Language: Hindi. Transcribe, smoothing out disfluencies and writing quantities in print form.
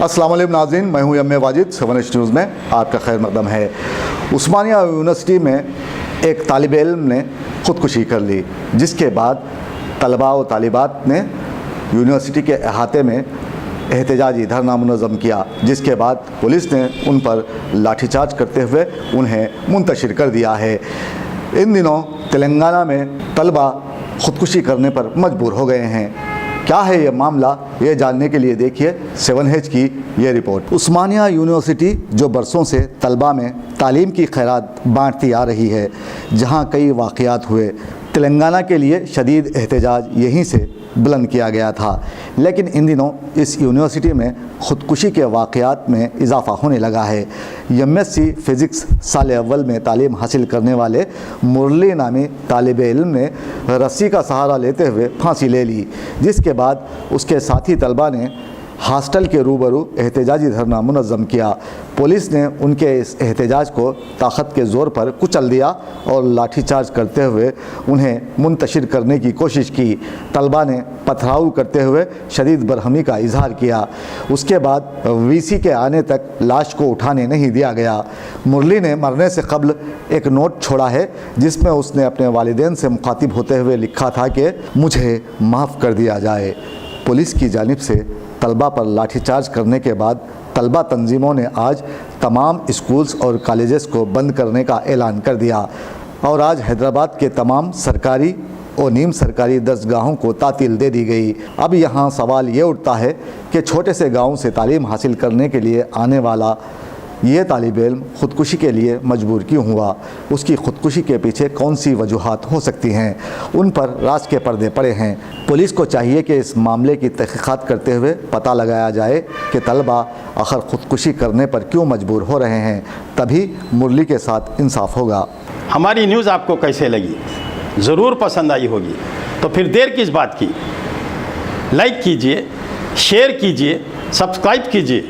अस्सलाम वालेकुम नाज़रीन, मैं हूं एम.ए. वाजिद। 7H न्यूज़ में आपका खैर मकदम है। उस्मानिया यूनिवर्सिटी में एक तालिब इल्म ने ख़ुदकुशी कर ली, जिसके बाद तलबा और तालिबात ने यूनिवर्सिटी के अहाते में एहतजाजी धरना मुनज़्ज़म किया, जिसके बाद पुलिस ने उन पर लाठीचार्ज करते हुए उन्हें मुंतशिर कर दिया है। इन दिनों तेलंगाना में तलबा ख़ुदकुशी करने पर मजबूर हो गए हैं। क्या है ये मामला, ये जानने के लिए देखिए 7H की ये रिपोर्ट। उस्मानिया यूनिवर्सिटी जो बरसों से तलबा में तालीम की खैरात बांटती आ रही है, जहां कई वाक़यात हुए, तेलंगाना के लिए शदीद एहतजाज यहीं से बुलंद किया गया था। लेकिन इन दिनों इस यूनिवर्सिटी में ख़ुदकुशी के वाक़यात में इजाफ़ा होने लगा है। MSc फ़िज़िक्स साल अव्वल में तालीम हासिल करने वाले मुरली नामी तालिब इल्म ने रस्सी का सहारा लेते हुए फांसी ले ली, जिसके बाद उसके साथी तलबा ने हॉस्टल के रूबरू एहतजाजी धरना मुनज़्ज़म किया। पुलिस ने उनके इस एहतजाज को ताकत के ज़ोर पर कुचल दिया और लाठीचार्ज करते हुए उन्हें मुंतशिर करने की कोशिश की। तलबा ने पथराव करते हुए शदीद बरहमी का इजहार किया। उसके बाद VC के आने तक लाश को उठाने नहीं दिया गया। मुरली ने मरने से कब्ल एक नोट छोड़ा है, जिसमें उसने अपने वालिदैन से मुखातिब होते हुए लिखा था कि मुझे माफ़ कर दिया जाए। पुलिस की जानिब से तलबा पर लाठीचार्ज करने के बाद तलबा तंजीमों ने आज तमाम स्कूल्स और कॉलेजेस को बंद करने का ऐलान कर दिया और आज हैदराबाद के तमाम सरकारी और नीम सरकारी दरसगाहों को तातील दे दी गई। अब यहाँ सवाल ये उठता है कि छोटे से गाँव से तालीम हासिल करने के लिए आने वाला ये तालिब इल्म ख़ुदकुशी के लिए मजबूर क्यों हुआ? उसकी ख़ुदकुशी के पीछे कौन सी वजूहात हो सकती हैं? उन पर राज के पर्दे पड़े हैं। पुलिस को चाहिए कि इस मामले की तहक़ीक़ात करते हुए पता लगाया जाए कि तलबा आखिर ख़ुदकुशी करने पर क्यों मजबूर हो रहे हैं, तभी मुरली के साथ इंसाफ होगा। हमारी न्यूज़ आपको कैसे लगी? ज़रूर पसंद आई होगी, तो फिर देर किस बात की? लाइक कीजिए, शेयर कीजिए, सब्सक्राइब कीजिए